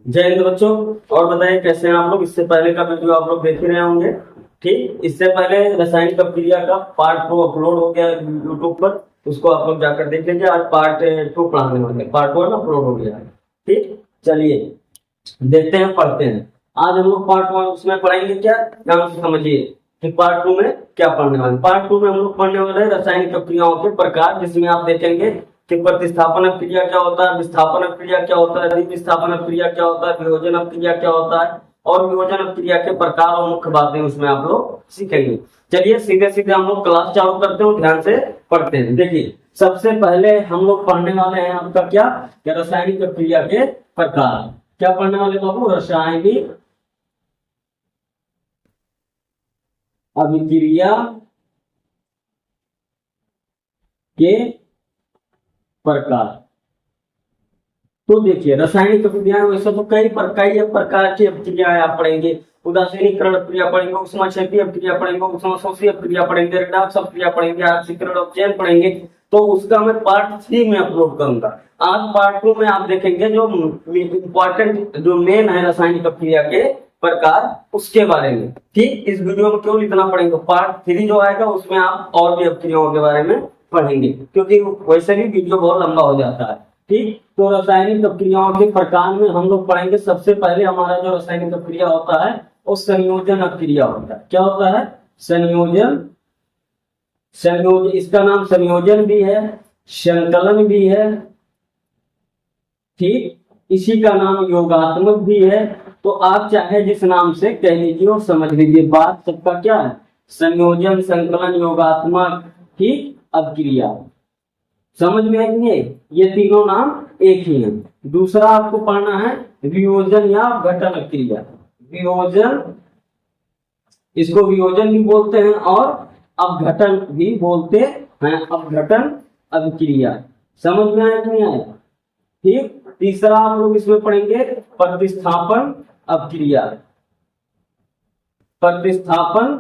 जय हिंद बच्चों। और बताइए कैसे हैं आप लोग। इससे पहले का वीडियो आप लोग देख ही रहे होंगे। ठीक, इससे पहले रासायनिक अभिक्रिया का पार्ट 2 अपलोड हो गया यूट्यूब पर, उसको आप लोग जाकर देख लीजिए। आज पार्ट 2 पढ़ाने वाले, पार्ट 1 अपलोड हो गया है। ठीक, चलिए देखते हैं, पढ़ते हैं। आज हम लोग पार्ट 1 उसमें पढ़ेंगे क्या, ध्यान से समझिए कि पार्ट 2 में क्या पढ़ने वाले। पार्ट 2 में हम लोग पढ़ने वाले हैं रासायनिक अभिक्रियाओं के प्रकार, जिसमें आप देखेंगे कि प्रतिस्थापन अभिक्रिया क्या होता है, विस्थापन अभिक्रिया क्या होता है, विस्थापन अभिक्रिया क्या होता है, वियोजन अभिक्रिया क्या होता है, और वियोजन अभिक्रिया के प्रकार और मुख्य बातें उसमें आप लोग सीखेंगे। चलिए सीधे सीधे हम लोग क्लास चालू करते हैं, ध्यान से पढ़ते हैं। देखिए सबसे पहले हम लोग पढ़ने वाले हैं आपका क्या, रासायनिक अभिक्रिया के प्रकार। क्या पढ़ने वाले बाबू, रासायनिक अभिक्रिया के प्रकार। तो देखिए रासायनिक अभिक्रियाएं वैसे तो कई प्रकार की अभिक्रियाएं आप पढ़ेंगे। उदासीनीकरण अभिक्रिया पढ़ेंगे, ऊष्माक्षेपी अभिक्रिया पढ़ेंगे, ऊष्माशोषी अभिक्रिया पढ़ेंगे, रेडॉक्स अभिक्रिया पढ़ेंगे, ऑक्सीकरण अपचयन पढ़ेंगे। तो उसका मैं पार्ट 3 में अपलोड करूंगा। आज पार्ट 2 में आप देखेंगे जो इम्पोर्टेंट जो मेन है रासायनिक अभिक्रिया के प्रकार, उसके बारे में। ठीक, इस वीडियो में केवल इतना पढ़ेंगे। पार्ट 3 जो आएगा उसमें आप और भी अभिक्रियाओं के बारे में पढ़ेंगे, क्योंकि वैसे भी वीडियो बहुत लंबा हो जाता है। ठीक, तो रासायनिक अभिक्रियाओं के प्रकार में हम लोग पढ़ेंगे। सबसे पहले हमारा जो रासायनिक अभिक्रिया होता है वो संयोजन अभिक्रिया होता है। क्या होता है? संयोजन। संयोजन, इसका नाम संयोजन भी है, संकलन भी है। ठीक, इसी का नाम योगात्मक भी है। तो आप चाहे जिस नाम से कह लीजिए और समझ लीजिए, बात सबका क्या है, संयोजन, संकलन, योगात्मक, ठीक, अभिक्रिया। समझ में आएंगे, ये तीनों नाम एक ही है। दूसरा आपको पढ़ना है वियोजन या घटन अभिक्रिया। वियोजन, इसको वियोजन भी बोलते हैं और अपघटन भी बोलते हैं। अपघटन अभिक्रिया समझ में आया कि नहीं आया? ठीक, तीसरा आप लोग इसमें पढ़ेंगे प्रतिस्थापन अभिक्रिया। प्रतिस्थापन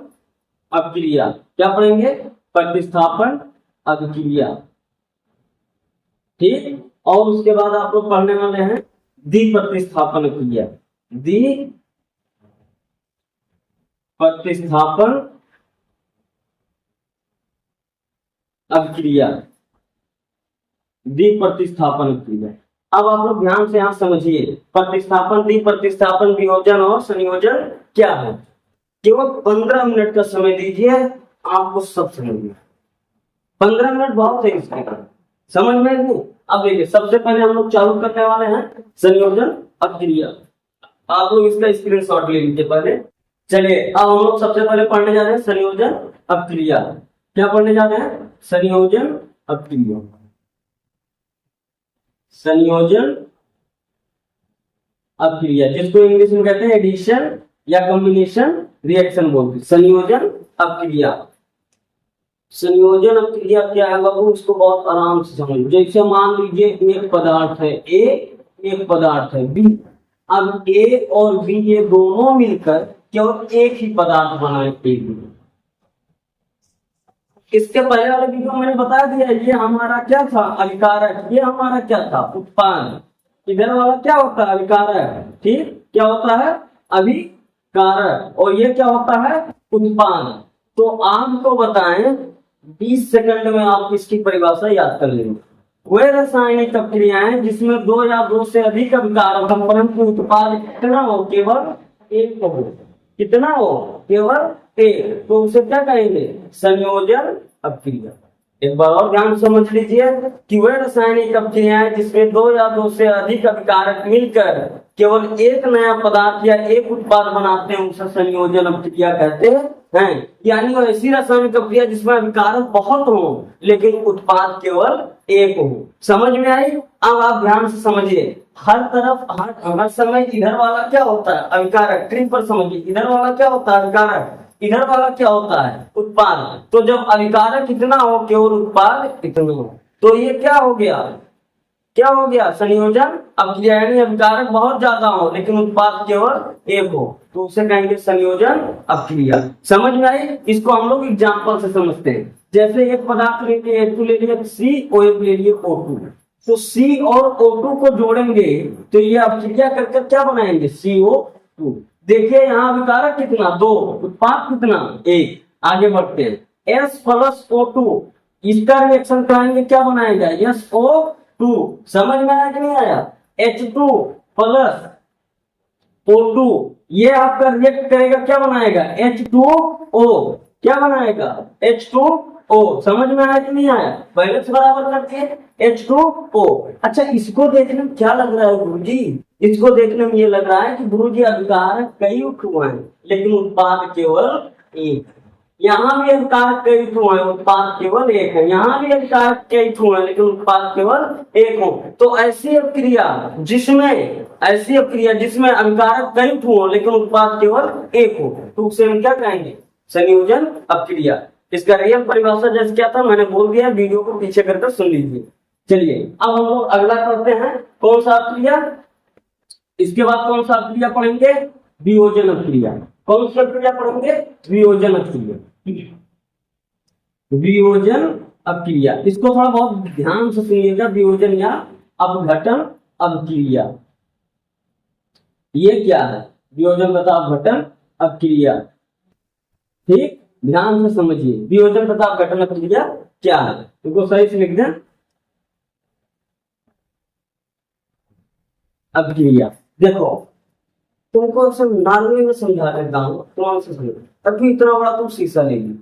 अभिक्रिया, क्या पढ़ेंगे? प्रतिस्थापन अभिक्रिया। ठीक, और उसके बाद आप लोग पढ़ने वाले हैं द्विप्रतिस्थापन अभिक्रिया। द्विप्रतिस्थापन अभिक्रिया। द्विप्रतिस्थापन अभिक्रिया। अब आप लोग ध्यान से यहां समझिए, प्रतिस्थापन, द्विप्रतिस्थापन, वियोजन और संयोजन क्या है। केवल 15 मिनट का समय दीजिए, आपको सब समझिए। 15 मिनट बहुत है इसके कारण, समझ में नहीं। अब देखिए सबसे पहले हम लोग चालू करने वाले हैं संयोजन अभिक्रिया। आप लोग इसका स्क्रीनशॉट ले लीजिए पहले। चलिए अब हम लोग सबसे पहले पढ़ने जा रहे हैं संयोजन अभिक्रिया। क्या पढ़ने जा रहे हैं? संयोजन अभिक्रिया। संयोजन अभिक्रिया, जिसको इंग्लिश में कहते हैं एडिशन या कॉम्बिनेशन रिएक्शन बोलते हैं। संयोजन अभिक्रिया। संयोजन अभिक्रिया क्या है बाबू, उसको बहुत आराम से समझो। जैसे मान लीजिए एक पदार्थ है ए, एक पदार्थ है बी। अब ए और बी ये दोनों मिलकर केवल एक ही पदार्थ बनाएंगे। इसके पहले वाले वीडियो मैंने बता दिया, ये हमारा क्या था, अभिकारक। ये हमारा क्या था, उत्पाद। इधर वाला क्या होता है, अभिकारक। ठीक, क्या होता है, अभिकारक। और ये क्या होता है, उत्पाद। तो आपको बताएं 20 सेकंड में आप इसकी परिभाषा याद कर लेंगे। वे रासायनिक अभिक्रियाएं जिसमें 2 या 2 से अधिक अभिकारक हो, परंतु उत्पाद कितना हो, केवल एक हो। कितना हो, केवल एक। तो उसे क्या कहेंगे, संयोजन अभिक्रिया। एक बार और ध्यान समझ लीजिए कि वे रासायनिक अभिक्रियाएं जिसमें 2 या 2 से अधिक अभिकारक मिलकर केवल एक नया पदार्थ या एक उत्पाद बनाते हैं, उसे संयोजन अभिक्रिया कहते हैं। यानी वो ऐसी रासायनिक अभिक्रिया जिसमें अभिकारक बहुत हो लेकिन उत्पाद केवल एक हो। समझ में आई? अब आप ध्यान से समझिए, हर तरफ हर समय इधर वाला क्या होता है, अभिकारक। स्क्रीन पर समझिए, इधर वाला क्या होता है, अभिकारक। इधर वाला क्या होता है, उत्पाद। तो जब अभिकारक कितना हो, केवल उत्पाद इतना हो, तो ये क्या हो गया, क्या हो गया, संयोजन अभिक्रिया। यानी अभिकारक बहुत ज्यादा हो लेकिन उत्पाद केवल एक हो, तो उसे कहेंगे संयोजन अभिक्रिया। समझ में आई? इसको हम लोग एग्जाम्पल से समझते हैं। जैसे एक पदार्थ लेके H2 ले लिया, COF ले लिए O2। तो C और O2 को जोड़ेंगे तो ये अभिक्रिया करके क्या बनाएंगे, CO2। देखिए यहाँ अभिकारक कितना, 2, उत्पाद कितना, 1। आगे बढ़ते हैं, S प्लस O2 इसका रिएक्शन कराएंगे, क्या बनाएगा, SO2। समझ में आया कि नहीं आया। H2 प्लस O2 ये आपका रिएक्ट करेगा, क्या बनाएगा, H2O। क्या बनाएगा, H2O। समझ में आया कि नहीं आया, पहले से बराबर करते हैं, H2O। अच्छा इसको देखने में क्या लग रहा है गुरुजी, इसको देखने में ये लग रहा है कि गुरुजी अभिकारक कई हुए हैं लेकिन उत्पाद केवल एक। यहाँ भी अभिकारक कई हुए हैं, उत्पाद केवल एक है। यहाँ भी अभिकारक कई हुए हैं लेकिन उत्पाद केवल एक हो। तो ऐसी अभिक्रिया जिसमें अभिकारक कई हो लेकिन उत्पाद केवल एक हो, तो उसे हम क्या कहेंगे, संयोजन अभिक्रिया। इसका रियल परिभाषा जैसे क्या था मैंने बोल दिया, वीडियो को पीछे करके सुन लीजिए। चलिए अब हम लोग अगला करते हैं, कौन सा अभिक्रिया, इसके बाद कौन सा अभिक्रिया पढ़ेंगे, वियोजन अभिक्रिया। कौन सी अभिक्रिया पढ़ेंगे, वियोजन अभिक्रिया। वियोजन अभिक्रिया, इसको थोड़ा बहुत ध्यान से सुनिएगा। वियोजन या अपघटन अभिक्रिया, ये क्या है, वियोजन तथा अपघटन अभिक्रिया। ठीक, ध्यान से समझिए, वियोजन तथा अपघटन अभिक्रिया क्या है, इनको सही से लिख दें। अभिक्रिया देखो, तुमको नॉर्मली में समझा देता हूँ, तुम से समझो। अभी इतना बड़ा तुम शीशा ले ली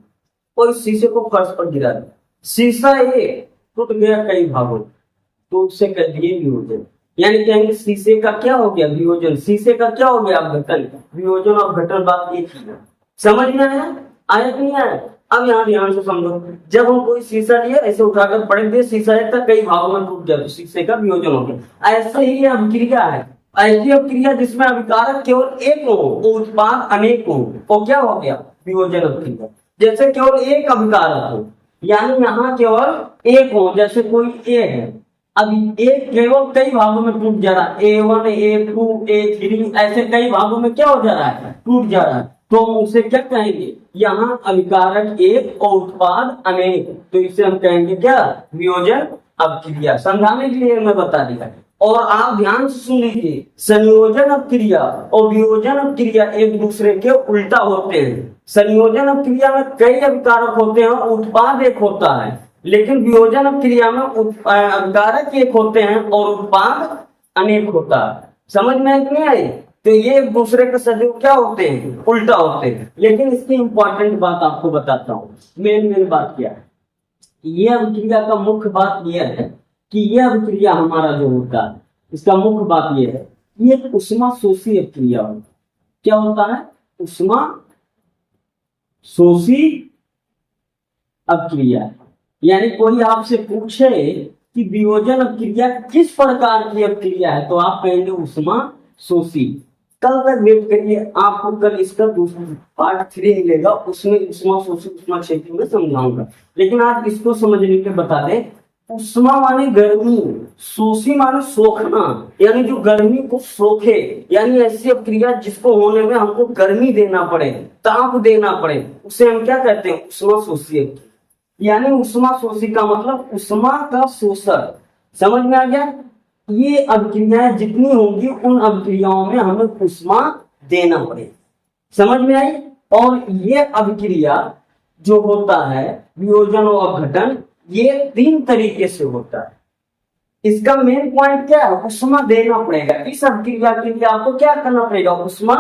और इस शीशे को फर्श पर गिरा दिया, शीशा ये टूट गया कई भागों, तो उससे कर दिए वियोजन। यानी कहेंगे शीशे का क्या हो गया, वियोजन। शीशे का क्या हो गया, अपघटन। वियोजन और अपघटन बात एक ही है। समझ में आया, आया कि नहीं आया। अब यहाँ ध्यान से समझो, जब हम कोई शीशा लिए ऐसे उठाकर पढ़ दिए, शीशा एक था कई भागों में टूट गया, तो शीशे का वियोजन हो गया। ऐसे ही अभिक्रिया है, ऐसी अभिक्रिया जिसमें अभिकारक केवल एक हो, उत्पाद अनेक हो, वो क्या हो गया, वियोजन अभिक्रिया। जैसे केवल एक अभिकारक हो, यानी यहाँ केवल एक हो, जैसे कोई ए है, अब एक केवल कई भागों में टूट जा रहा है, A1 A2 A3 ऐसे कई भागों में क्या हो जा रहा है, टूट जा रहा है, तो उसे क्या कहेंगे, यहाँ अभिकारक एक और उत्पाद अनेक, तो इसे हम कहेंगे क्या, वियोजन अभिक्रिया। समझाने के लिए मैं बता दिया। और आप ध्यान से सुन लीजिए, संयोजन अभिक्रिया और वियोजन अभिक्रिया एक दूसरे के उल्टा होते हैं। संयोजन अभिक्रिया में कई अभिकारक होते हैं, उत्पाद एक होता है, लेकिन वियोजन अभिक्रिया में अभिकारक एक होते हैं और उत्पाद अनेक होता है। समझ में नहीं आई। तो ये एक दूसरे के सदैव क्या होते हैं, उल्टा होते हैं। लेकिन इसकी इंपॉर्टेंट बात आपको बताता हूँ, मेन बात क्या है। ये अभिक्रिया का मुख्य बात यह है कि यह अभिक्रिया हमारा जो होता है, इसका मुख्य बात यह है, ये उष्मा शोषी अभिक्रिया होता है। क्या होता है, उष्मा शोषी अभिक्रिया। यानी कोई आपसे पूछे कि वियोजन अभिक्रिया किस प्रकार की अभिक्रिया है, तो आप कहेंगे उष्मा शोषी। कल तक वेट करिए, आपको कल इसका दूसरा पार्ट 3 मिलेगा, उसमें उष्मा शोषी उष्मा क्षेत्र में समझाऊंगा। लेकिन आप इसको समझने के बता दें, उष्मा माने गर्मी, शोषी माने सोखना, यानी जो गर्मी को सोखे, यानी ऐसी अभिक्रिया जिसको होने में हमको गर्मी देना पड़े, ताप देना पड़े, उसे हम क्या कहते हैं, उष्मा शोषी। यानी उष्मा शोषी का मतलब उष्मा का शोषण। समझ में आ गया। ये अभिक्रियाएं जितनी होंगी उन अभिक्रियाओं में हमें उष्मा देना पड़े। समझ में आई। और ये अभिक्रिया जो होता है, वियोजन और अपघटन, ये 3 तरीके से होता है। इसका मेन पॉइंट क्या है, उष्मा देना पड़ेगा। इस अभिक्रिया के लिए आपको क्या करना पड़ेगा, उष्मा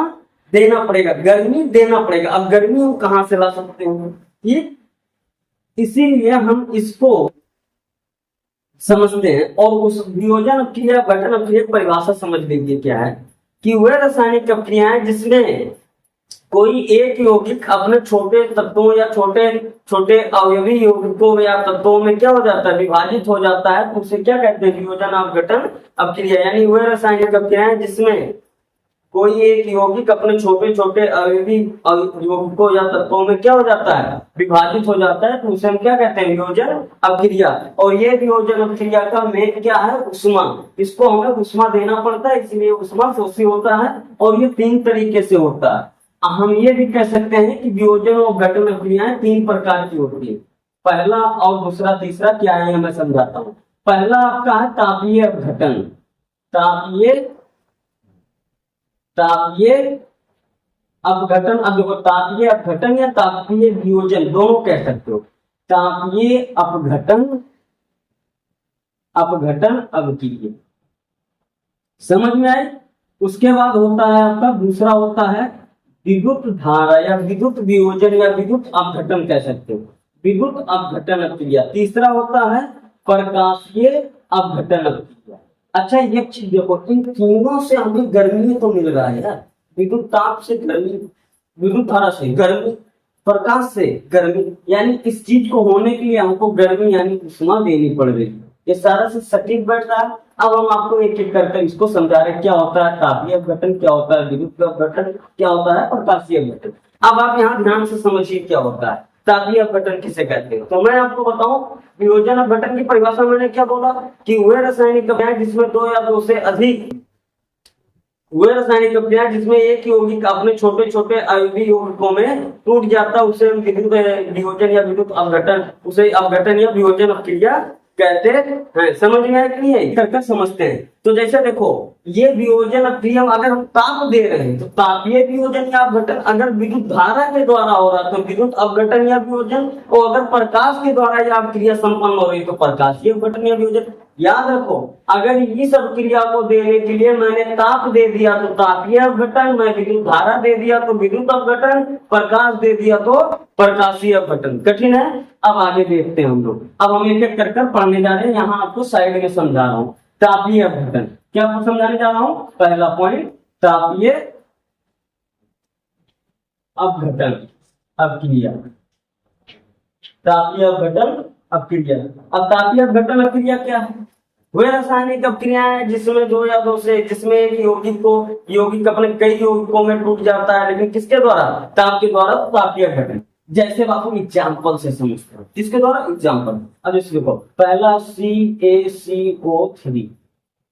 देना पड़ेगा, गर्मी देना पड़ेगा। अब गर्मी हम कहां से ला सकते हैं, ठीक, इसीलिए हम इसको समझते हैं। और उस वियोजन अभिक्रिया अपघटन अभिक्रिया की परिभाषा समझ लीजिए क्या है, कि वह रासायनिक अभिक्रियाएं जिसमें कोई एक यौगिक अपने छोटे तत्वों या छोटे छोटे अवयवी यौगिकों या तत्वों में क्या हो जाता है, विभाजित हो जाता है, तो उसे क्या कहते हैं, वियोजन अपघटन अभिक्रिया। यानी वह रासायनिक अभिक्रियाएं जिसमें कोई एक यौगिक अपने छोटे छोटे अवयवी यौगिकों या तत्वों में क्या हो जाता है, विभाजित हो जाता है, तो उसे हम क्या कहते हैं, वियोजन अभिक्रिया। और ये वियोजन अभिक्रिया का मेन क्या है, उष्मा। इसको हमें उष्मा देना पड़ता है, इसलिए उष्मा शोषी होता है। और ये 3 तरीके से होता है। हम ये भी कह सकते हैं कि वियोजन और अपघटन अभिक्रियाएं 3 प्रकार की होती है। पहला और दूसरा तीसरा क्या है मैं समझाता हूँ। पहला आपका है तापीय अपघटन। तापीय तापीय अपघटन। अब देखो तापीय अपघटन या तापीय वियोजन दोनों कह सकते हो। तापीय अपघटन, अपघटन अवकीय, समझ में आई। उसके बाद होता है आपका दूसरा होता है विद्युत धारा या विद्युत वियोजन या विद्युत अपघटन कह सकते हो, विद्युत अपघटन अवकीय। तीसरा होता है प्रकाशीय अपघटन अवकीय। अच्छा एक चीज देखो, इन तीनों से हमें गर्मी तो मिल रहा है यार, विद्युत ताप से गर्मी, विद्युत धारा से गर्मी, प्रकाश से गर्मी, यानी इस चीज को होने के लिए हमको गर्मी यानी उष्मा देनी पड़ रही है। ये सारा से सटीक बैठ रहा है। अब हम आपको एक एक करके इसको समझा रहे हैं, क्या होता है तापीय अपघटन, क्या होता है विद्युत अपघटन, क्या होता है प्रकाशीय अपघटन। अब आप यहाँ ध्यान से समझिए क्या होता है तापीय अपघटन किसे कहते हैं। तो मैं आपको बताऊं, वियोजन अपघटन की परिभाषा मैंने क्या बोला कि वे रासायनिक अभिक्रियाएं जिसमें दो या दो से अधिक, वे रासायनिक अभिक्रियाएं जिसमें एक यौगिक अपने छोटे छोटे आयवीय यौगिकों में टूट जाता है उसे हम विद्युत वियोजन या विद्युत अपघटन, उसे अपघटन या वियोजन अभिक्रिया कहते हैं। समझ में आया कि नहीं है, कर समझते हैं। तो जैसे देखो ये वियोजन अभिक्रिया अगर हम ताप दे रहे हैं तो तापीय वियोजन या अपघटन, अगर विद्युत धारा के द्वारा हो रहा है तो विद्युत अपघटन या वियोजन, और अगर प्रकाश के द्वारा यह अभिक्रिया संपन्न हो रही तो प्रकाशीय अपघटन या वियोजन। याद रखो अगर इस अभिक्रिया को देने के लिए मैंने ताप दे दिया तो तापीय अपघटन, मैं विद्युत धारा दे दिया तो विद्युत अपघटन, प्रकाश दे दिया तो प्रकाशीय अपघटन। कठिन है। अब आगे देखते हैं हम लोग। अब हम एक एक कर पढ़ने जा रहे हैं। यहाँ आपको साइड में समझा रहा हूँ तापीय अपघटन। क्या आपको समझाने जा रहा हूँ? पहला पॉइंट तापीय अपघटन अभिक्रिया, तापीय अपघटन अभिक्रिया। अब तापीय अपघटन अभिक्रिया क्या है? वे रासायनिक अभिक्रियाएं जिसमें दो या दो से, जिसमें एक यौगिक अपने कई यौगिकों में टूट जाता है, लेकिन किसके द्वारा? ताप के द्वारा, तापीय अपघटन। जैसे बाबू एग्जाम्पल से समझते हैं, किसके द्वारा? एग्जाम्पल। अब इस देखो पहला CaCO3,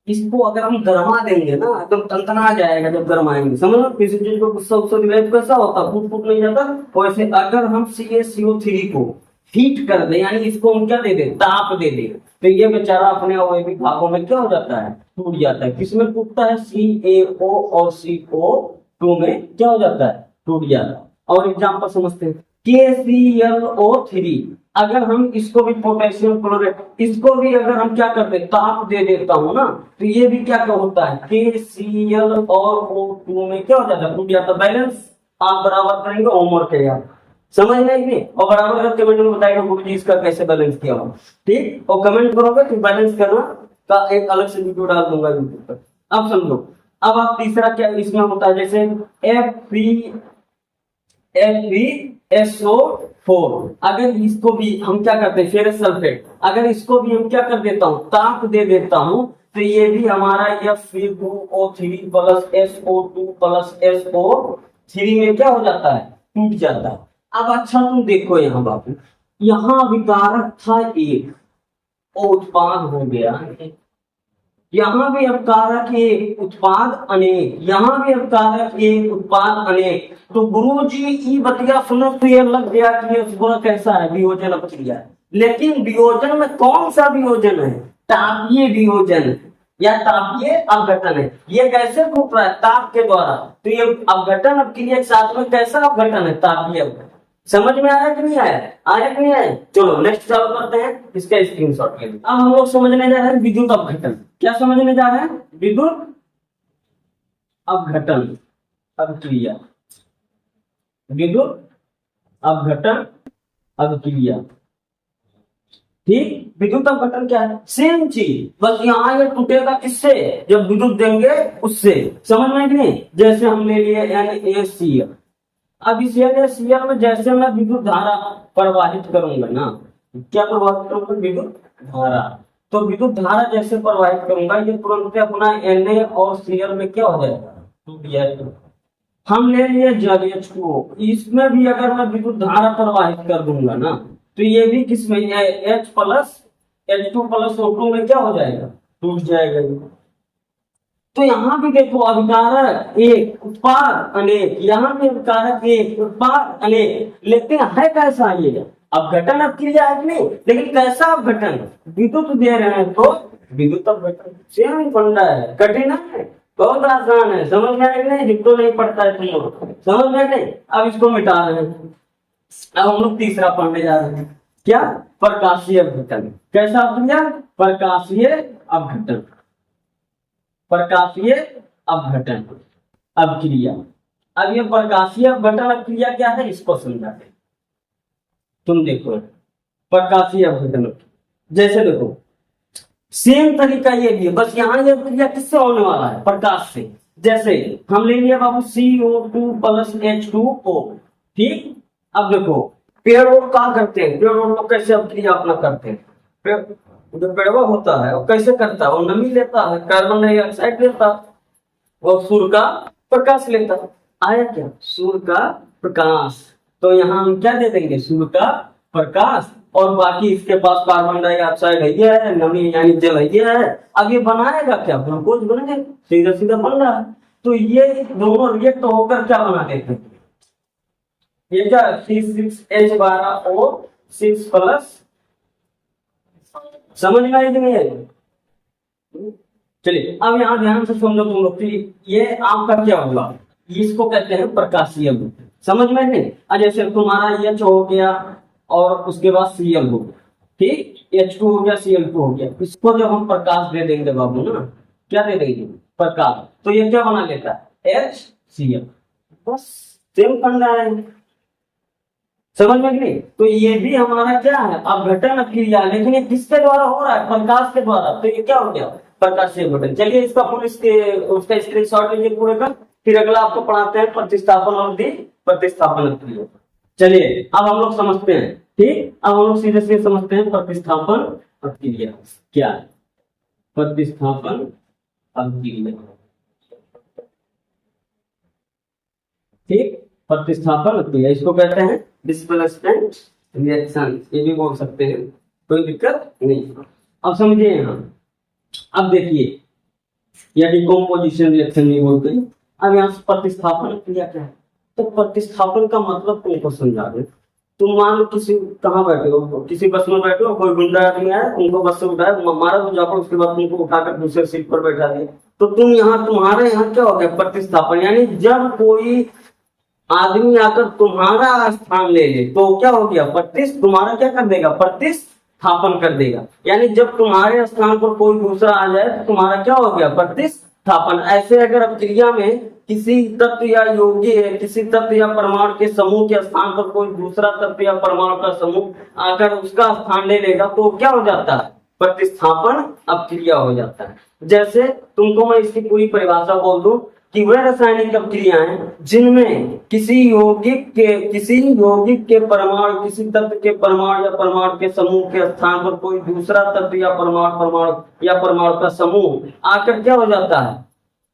इसको अगर हम गरमा देंगे ना एकदम टनटना जाएगा जब गरमाएंगे, समझ लो। किसी चीज को गुस्सा उस्सा दिलाए तो कैसा होता, फूट नहीं जाता। वैसे अगर हम CaCO3 को हीट कर दे, यानी इसको हम क्या दे दे, ताप दे दे, तो ये बेचारा अपने अवयवी भागों में क्या हो जाता है, टूट जाता है। किसमें टूटता है? CaO और CO2 में क्या हो जाता है, टूट जाता है। और एग्जाम्पल समझते हैं KClO3, अगर हम इसको भी पोटेशियम क्लोराइड, इसको भी अगर हम क्या करते, ताप दे देता हूं ना, तो ये भी क्या होता है, KCl और O2 में क्या हो जाता है, टूट जाता है। बैलेंस आप बराबर करेंगे, होमवर्क है यार, समझ नहीं। और बराबर करके कमेंट में बताएगा गुरुजी इसका कैसे बैलेंस किया हो, ठीक। और कमेंट करोगे तो बैलेंस करना का एक अलग से वीडियो डाल दूंगा यूट्यूब पर। अब समझो, अब आप तीसरा क्या इसमें होता है, जैसे FeSO4, अगर इसको भी हम क्या करते हैं, फेरस सल्फेट, अगर इसको भी हम क्या कर देता हूँ, ताप दे देता हूँ, तो ये भी हमारा Fe2O3 plus SO2 plus SO3 में क्या हो जाता है, टूट जाता है। अब अच्छा तुम देखो यहाँ बाबू, यहाँ विकारक था एक और उत्पाद हो गया, यहाँ भी अपकारक एक, उत्पाद अनेक, यहाँ भी अपकारक एक, उत्पाद अनेक। तो गुरुजी ये बतिया सुनो तो ये लग गया कि ये पूरा कैसा है, वियोजन अभिक्रिया। लेकिन वियोजन में कौन सा वियोजन है? तापीय वियोजन या तापीय अपघटन है। ये कैसे टूट रहा है? ताप के द्वारा। तो ये अपघटन अभिक्रिया के साथ में कैसा अपघटन है? तापीय अपघटन। समझ में आया कि नहीं आया? आया कि नहीं आया? चलो नेक्स्ट चालू करते हैं, इसका स्क्रीनशॉट ले लो। अब हम लोग समझने जा रहे हैं विद्युत अपघटन। क्या समझने जा रहे हैं? विद्युत अपघटन अभिक्रिया, विद्युत अपघटन अभिक्रिया, ठीक। विद्युत अपघटन क्या है? सेम चीज, बस यहाँ ये टूटेगा किससे? जब विद्युत देंगे उससे। समझ में कि नहीं? जैसे हम ले लिए NaCl, अब इस NaCl में जैसे मैं विद्युत धारा प्रवाहित करूंगा ना, क्या प्रवाहित करूंगा? विद्युत धारा। तो विद्युत धारा जैसे प्रवाहित करूंगा, ये तुरंत अपना Na और Cl में क्या हो जाएगा, टूट जाएगा। हम ले लिए जल H2O, इसमें भी अगर मैं विद्युत धारा प्रवाहित कर दूंगा ना, तो ये भी किसमें, H plus H2 plus O2 में क्या हो जाएगा, टूट जाएगा। तो यहाँ भी देखो अभिकारक एक, उत्पाद अनेक, यहाँ भी अभिकारक एक, उत्पाद अनेक, लेकिन है कैसा ये, अपघटन अपक्रिया है कि नहीं, लेकिन कैसा अपघटन, विद्युत दे रहे हैं तो विद्युत अपघटन। सेम ही फंडा है, कठिन है, बहुत आसान है, समझ में आया कि नहीं, जिनको नहीं पढ़ता है तुम लोग समझ में नहीं। अब इसको मिटा रहे हैं, अब हम लोग तीसरा पढ़ने जा रहे हैं, क्या, प्रकाशीय अपघटन। कैसा अपघटन, प्रकाशीय अपघटन, प्रकाशीय अपघटन अपक्रिया। अब ये प्रकाशीय अपघटन अपक्रिया क्या है, इसको समझाते हैं। तुम देखो प्रकाशीय अपघटन, जैसे देखो सेम तरीका ये भी है, बस यहाँ ये क्रिया किससे होने वाला है, प्रकाश से। जैसे हम ले लिया बाबू CO2 प्लस H2O, ठीक। अब देखो पेड़ और क्या करते हैं, पेड़ और लोग कैसे अपक्रिया अपना करते हैं, पेड़ जो पेड़वा होता है वो कैसे करता है, वो नमी लेता है, कार्बन डाइऑक्साइड लेता है, और सूर्य का प्रकाश लेता है। आया क्या, सूर्य का प्रकाश, तो यहाँ हम क्या दे देंगे, सूर्य का प्रकाश, और बाकी इसके पास कार्बन डाइऑक्साइड है, ये है नमी यानी जल है, ये है। अब ये बनाएगा क्या, ग्लूकोज बनेगा, सीधा सीधा बन रहा है। तो ये दोनों रिएक्ट होकर क्या बना देते हैं, ये क्या C6H12O6 प्लस, समझ में आई कि नहीं है। चलिए अब यहाँ ध्यान से समझो तुम लोग, ये आपका क्या होगा, इसको कहते हैं प्रकाशीय अपघटन, समझ में नहीं। जैसे तुम्हारा H हो गया और उसके बाद Cl हो गया, ठीक, H2 हो गया, Cl2 हो गया, इसको जब हम प्रकाश दे देंगे बाबू ना, क्या दे देंगे, प्रकाश, तो ये क्या बना लेता है, HCl, बस सेम फंडा है, समझ में नहीं। तो ये भी हमारा क्या है, अपघटन अपक्रिया, लेकिन ये किसके द्वारा हो रहा है, प्रकाश के द्वारा, तो ये क्या हो गया, प्रकाशीय अपघटन। चलिए इसका फुल उसका स्क्रीनशॉट लीजिए पूरे का, फिर अगला आपको पढ़ाते हैं प्रतिस्थापन और प्रतिस्थापन अपक्रिया। चलिए अब हम लोग समझते हैं, ठीक, अब हम लोग सीधे सीधे समझते हैं प्रतिस्थापन अपक्रिया क्या है, प्रतिस्थापन अपक्रिया, ठीक, प्रतिस्थापन अपक्रिया, इसको कहते हैं डिस्प्लेसमेंट रिएक्शन, ये भी बोल सकते हैं, कोई दिक्कत नहीं। अब समझिए यहाँ, अब देखिए या डिकम्पोजिशन रिएक्शन नहीं बोलते हैं। अब यहाँ से प्रतिस्थापन अपक्रिया क्या है, तो प्रतिस्थापन का मतलब तुमको समझा दे। तुम मान लो किसी कहाँ बैठे हो, किसी बस में बैठे हो, कोई गुंडा आदमी आया, उनको बस से उठाया, मारा तो जाकर, उसके बाद तुमको उठाकर दूसरे सीट पर बैठा दिया, तो तुम यहाँ, तुम्हारे यहाँ क्या हो गया, प्रतिस्थापन, यानी जब कोई आदमी आकर तुम्हारा स्थान ले ले तो क्या हो गया, तुम्हारा क्या कर देगा, प्रतिस्थापन कर देगा। यानी जब तुम्हारे स्थान पर कोई दूसरा आ जाए तो तुम्हारा क्या हो गया, प्रतिस्थापन। ऐसे अगर अपक्रिया में किसी तत्व या यौगिक है, किसी तत्व या परमाणु के समूह के स्थान पर कोई दूसरा तत्व या परमाणु का समूह आकर उसका स्थान ले लेगा तो क्या हो जाता है, प्रतिस्थापन अपक्रिया हो जाता है। जैसे तुमको मैं इसकी पूरी परिभाषा बोल दूं कि वह रासायनिक अपक्रियाएं जिनमें किसी यौगिक के परमाणु, किसी तत्व के परमाणु या परमाणु के समूह के स्थान पर कोई दूसरा तत्व या परमाणु का समूह आकर क्या हो जाता है,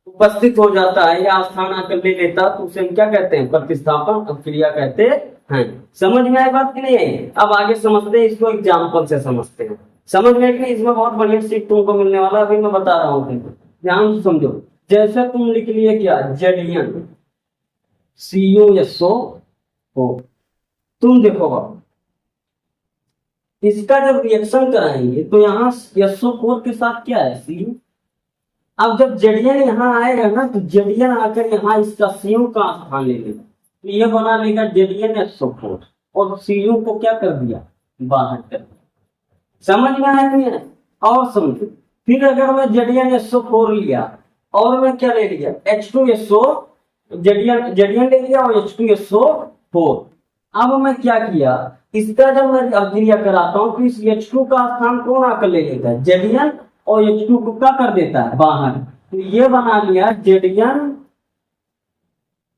उपस्थित हो जाता है या स्थान आकर ले लेता, तो उसे हम क्या कहते हैं, प्रतिस्थापन अपक्रिया कहते हैं। समझ में आई बात की नहीं है। अब आगे समझते हैं, इसको एग्जाम्पल से समझते हैं, समझ में कि इसमें बहुत बढ़िया सीख तुमको मिलने वाला है, अभी मैं बता रहा हूँ तुमको, ध्यान से समझो। जैसे तुम लिख लिए क्या, जेडियन CuSO4, तुम देखो बाबू इसका जब रिएक्शन कराएंगे तो यहाँ SO4 के साथ क्या है, Cu। अब जब जेडियन यहाँ आएगा ना तो जेडियन आकर यहाँ इसका Cu का स्थान ले लेगा, तो ये बना लेगा जेडियन SO4 और Cu को क्या कर दिया, बाहर कर दिया। समझ में आया नहीं है। और समझो फिर अगर मैं जेडियन SO4 लिया और मैं क्या ले लिया, H2SO, जेडियन ले लिया और H2SO4। अब मैं क्या किया, इसका जब मैं अपक्रिया कराता हूँ तो इस H2 का स्थान कौन आकर ले लेता है, जेडियन, और H2 को क्या कर देता है बाहर, तो ये बना लिया जेडियन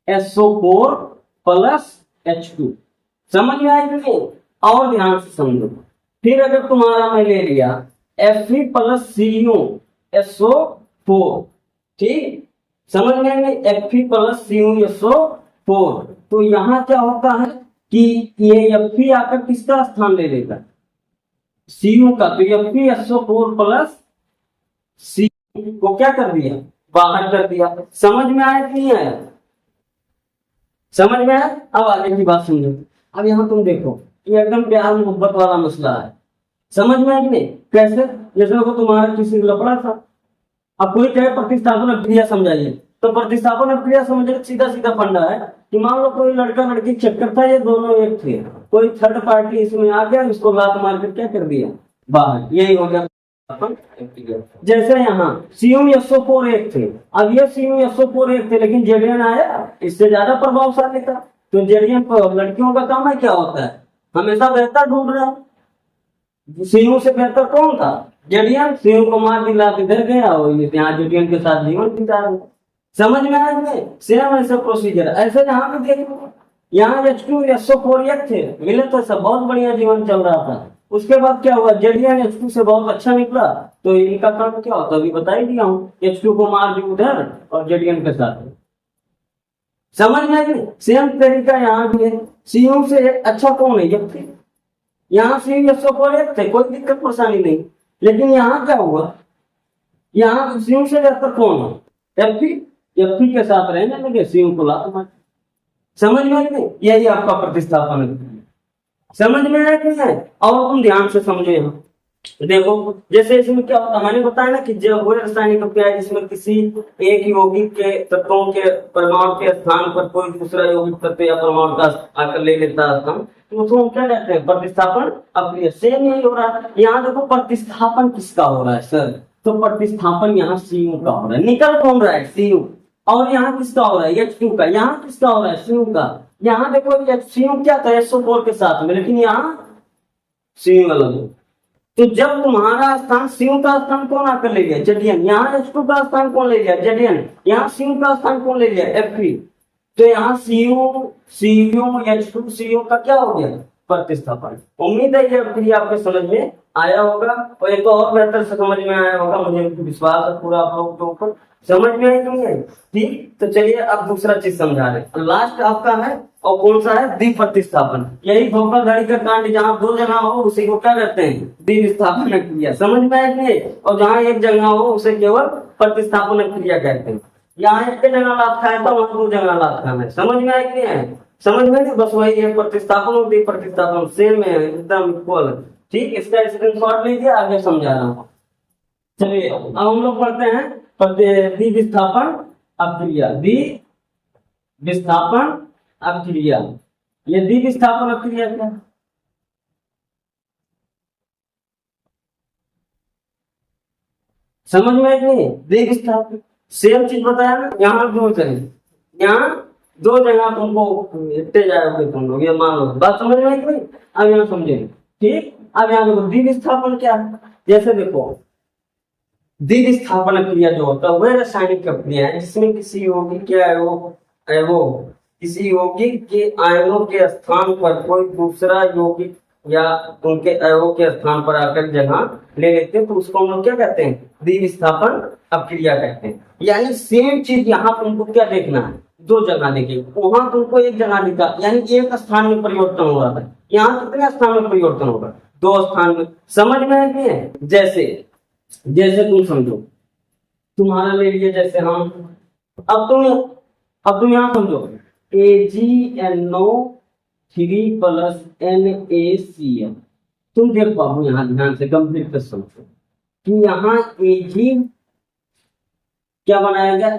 SO4 प्लस H2। समझ में आई नहीं। और ध्यान से समझो, फिर अगर तुम्हारा मैं ले लिया Fe प्लस CuSO4, ठीक, समझ में, Fe प्लस CuSO4, तो यहाँ क्या होता है कि ये Fe आकर किसका स्थान ले लेगा, Cu का, तो FeSO4 प्लस Cu को क्या कर दिया, बाहर कर दिया। समझ में आया कि नहीं आया, समझ में आया। अब आगे की बात समझो। अब यहाँ तुम देखो ये एकदम प्यार मोहब्बत वाला मसला है, समझ में है कि नहीं? कैसे? जैसे वो तुम्हारा किसी से लफड़ा था, अब कोई कहे प्रतिस्थापन अभिक्रिया समझाइए, तो प्रतिस्थापन अभिक्रिया समझने सीधा सीधा फंडा है कि मान लो कोई लड़का लड़की चक्कर था, ये दोनों एक थे, कोई थर्ड पार्टी इसमें आ गया, इसको लात मार कर क्या कर दिया बाहर, यही हो गया। जैसे यहाँ सीयू SO4 एक थे, अब ये सीयू SO4 एक थे, लेकिन जेडियन आया, इससे ज्यादा प्रभावशाली था। तो जेडियन लड़कियों का काम है क्या होता है, हमेशा बेहतर ढूंढ रहा है। सीयू से बेहतर कौन था? जेडियन। सीयू को मार दिला इधर गया और यहाँ जेडियन के साथ जीवन बिता रहे। समझ में आया नहीं? सेम ऐसा प्रोसीजर ऐसे यहाँ पे देखो, यहाँ H2 SO4 एक थे, मिले तो सब बहुत बढ़िया जीवन चल रहा था। उसके बाद क्या हुआ, जेडियन H2 से बहुत अच्छा निकला, तो इनका काम क्या होता है अभी बता ही दिया हूँ, H2 को मार दी उधर और जेडियन के साथ। समझ में आई? सेम तरीका यहाँ भी है। सीयू से अच्छा कौन है? जब थे यहाँ सीयू SO4 एक थे, कोई दिक्कत परेशानी नहीं, लेकिन यहाँ क्या हुआ, यहाँ सीयू से बेहतर कौन है? Fe के साथ रहने लगे, सीयू को लात मार। समझ में आई नहीं? यही आपका प्रतिस्थापन है। समझ में आया कि नहीं? और तुम ध्यान से समझो यहाँ देखो, जैसे इसमें क्या होता है, मैंने बताया ना कि जब वो रासायनिक अभिक्रिया है जिसमें किसी एक यौगिक के तत्वों के परमाणु के स्थान पर कोई दूसरा यौगिक तत्व या परमाणु का आकर ले लेता है स्थान, तो उसको हम क्या कहते हैं? प्रतिस्थापन अभिक्रिया। सेम यही हो रहा है यहाँ। देखो प्रतिस्थापन किसका हो रहा है सर? तो प्रतिस्थापन यहाँ सीयू का हो रहा है। निकल कौन रहा है? सीयू। और यहाँ किसका हो रहा है? H2 का। यहाँ किसका हो रहा है? सीयू का। यहाँ देखो सीयू क्या था? SO4 के साथ में, लेकिन यहाँ सीयू अलग है। तो जब तुम्हारा स्थान सीयू का स्थान कौन आकर ले गया? जेडियन। यहाँ H2 का स्थान कौन ले गया? जेडियन। यहाँ सीयू का स्थान कौन ले गया? Fe। तो यहाँ सीयू H2 सीयू का क्या हो गया? प्रतिस्थापन। उम्मीद है ये अभिक्रिया आपके समझ में आया होगा, और एक और बेहतर से समझ में आया होगा, मुझे विश्वास है पूरा आप लोगों के ऊपर। समझ में आई नहीं है? ठीक, तो चलिए अब दूसरा चीज समझा रहे। लास्ट आपका है, और कौन सा है? द्विप्रतिस्थापन। यही धोखाधड़ी का कांड, जहाँ दो जगह हो उसी को क्या कहते हैं? द्विस्थापन क्रिया। समझ में आई नहीं? और जहाँ एक जगह हो उसे केवल प्रतिस्थापन क्रिया कहते हैं। यहाँ एक जगह लाभ खाया था, वहां दो जगह लाभ खाना है। समझ में आई नहीं है? समझ में नहीं? बस वही है, प्रतिस्थापन और द्विप्रतिस्थापन सेम है, एकदम इक्वल। ठीक, इसका स्क्रीनशॉट लीजिए, आगे समझा रहा हूँ। चलिए अब हम लोग पढ़ते हैं द्विविस्थापन अभिक्रिया। द्विविस्थापन अभिक्रिया, ये द्विविस्थापन अभिक्रिया क्या है? समझ में नहीं? द्विविस्थापन सेम चीज बताया ना। यहाँ दो जगह, यहाँ दो जगह तुमको लिखते जाओगे तुम लोग, ये मान लो। बात समझ में आई नहीं? अब यहाँ समझेंगे। ठीक, अब यहाँ देखो द्विविस्थापन क्या है। जैसे देखो द्विविस्थापन क्रिया जो होता है वह रासायनिक प्रक्रिया है जिसमें किसी यौगिक के किसी यौगिक के आयनों के स्थान पर कोई दूसरा यौगिक या उनके अयवों के स्थान पर आकर जगह ले लेते हैं, तो उसको हम लोग क्या कहते हैं? द्विविस्थापन अभिक्रिया कहते हैं। यानी सेम चीज यहाँ तुमको क्या देखना है? दो जगह देखिए, वहां तुमको एक जगह दिखा, यानी एक स्थान में परिवर्तन हो रहा है। यहाँ कितने स्थान में परिवर्तन होगा? दो स्थान में। समझ में है? जैसे तुम समझो, तुम्हारा ले लिए, जैसे हम अब तुम यहाँ समझो AgNO3 प्लस NaCl। तुम देख पाओ यहाँ ध्यान से गंभीर से समझो कि यहाँ Ag क्या बनाएगा?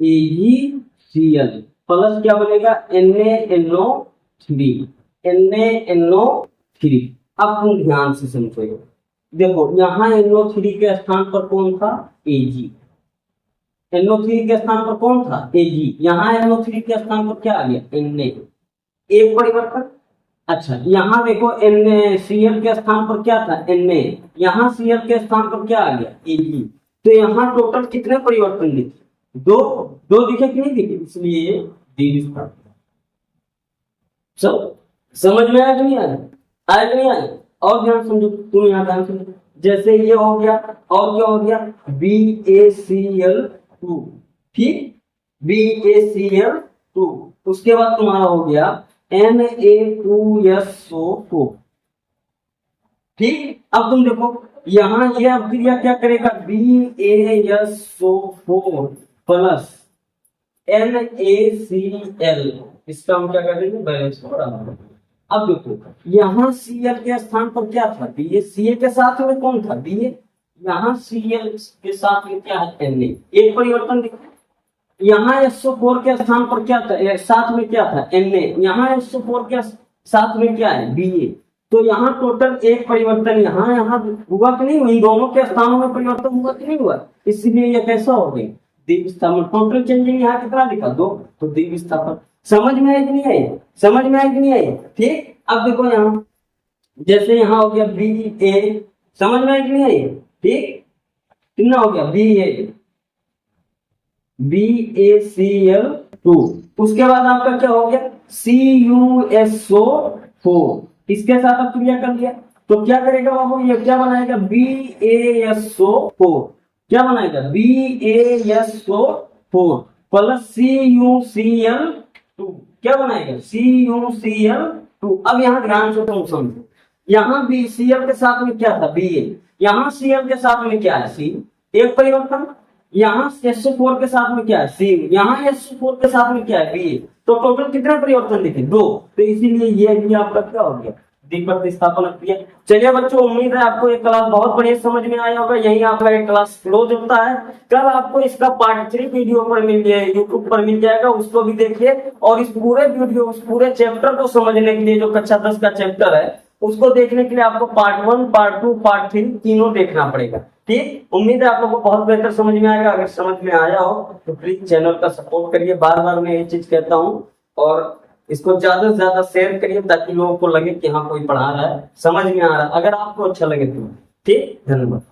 AgCl प्लस क्या बनेगा? NaNO3। अब तुम ध्यान से समझो, देखो यहाँ NO3 के स्थान पर कौन था? Ag। NO3 के स्थान पर कौन था? Ag। यहाँ NO3 के स्थान पर क्या आ गया? Na। एक परिवर्तन। अच्छा, यहाँ देखो NaCl के स्थान पर क्या था? Na। यहाँ Cl के स्थान पर क्या आ गया? Ag। तो यहाँ टोटल कितने परिवर्तन दिखे? दो दिखे कि नहीं दिखे? इसलिए द्विविस्थापन। समझ में आया कि नहीं आया? आया कि नहीं आया? और ध्यान समझो, तुम यहाँ ध्यान समझो, जैसे ये हो गया, और क्या हो गया? BaCl2। ठीक, BaCl2। उसके बाद तुम्हारा हो गया Na2SO4। ठीक, अब तुम देखो यहाँ ये अभिक्रिया क्या करेगा? BaSO4 प्लस NaCl, इसका हम क्या कर देंगे? बैलेंस। अब देखो यहाँ Cl के स्थान पर क्या था, Ba, Ca के साथ में कौन था, Ba, यहाँ Cl के साथ में क्या है, Na, एक परिवर्तन दिखा। यहाँ SO4 के स्थान पर क्या था, साथ में क्या था, Na, यहाँ SO4 के साथ में क्या है, Ba, तो यहाँ टोटल एक परिवर्तन यहाँ यहाँ हुआ कि नहीं, इन दोनों के स्थानों में परिवर्तन हुआ कि नहीं हुआ, इसलिए ये कैसा हो गया, द्विविस्थापन। टोटल चेंजिंग यहाँ कितना लिखा, 2, तो द्विविस्थापन। समझ में आई कि नहीं आई, समझ में आई कि नहीं आई, ठीक। अब देखो यहाँ जैसे यहाँ हो गया Ba, समझ में आई कि नहीं आई, ठीक, कितना हो गया BaCl2, उसके बाद आपका क्या हो गया CuSO4, इसके साथ अब क्रिया कर लिया तो क्या करेगा बाबू, ये क्या बनाएगा BaSO4, क्या बनाएगा BaSO4 प्लस CuCl2, क्या बनाएगा CuCl2। अब यहाँ ध्यान से तुम समझो, यहाँ Cl के साथ में क्या था Ba, यहाँ Cl के साथ में क्या है C, एक परिवर्तन, यहाँ SO4 के साथ में क्या है C, यहाँ SO4 के साथ में क्या है Ba, तो टोटल कितना परिवर्तन दिखे, 2, तो इसीलिए ये भी आपका क्या हो गया, द्विप्रतिस्थापन क्रिया। चलिए बच्चों, उम्मीद है आपको ये क्लास बहुत बढ़िया समझ में आया होगा। यही आपका एक क्लास क्लोज होता है। कल आपको इसका पार्ट 3 वीडियो पर मिल जाए, यूट्यूब पर मिल जाएगा, उसको भी देखिए और इस पूरे वीडियो, उस पूरे चैप्टर को समझने के लिए जो कक्षा 10 का चैप्टर है उसको देखने के लिए आपको पार्ट 1, पार्ट 2, पार्ट 3 तीनों देखना पड़ेगा, ठीक। उम्मीद है आप लोगों को बहुत बेहतर समझ में आएगा। अगर समझ में आया हो तो प्लीज चैनल का सपोर्ट करिए, बार बार मैं ये चीज कहता हूँ, और इसको ज्यादा से ज्यादा शेयर करिए ताकि लोगों को लगे कि हाँ कोई पढ़ा रहा है, समझ में आ रहा है, अगर आपको अच्छा लगे तो, ठीक। धन्यवाद।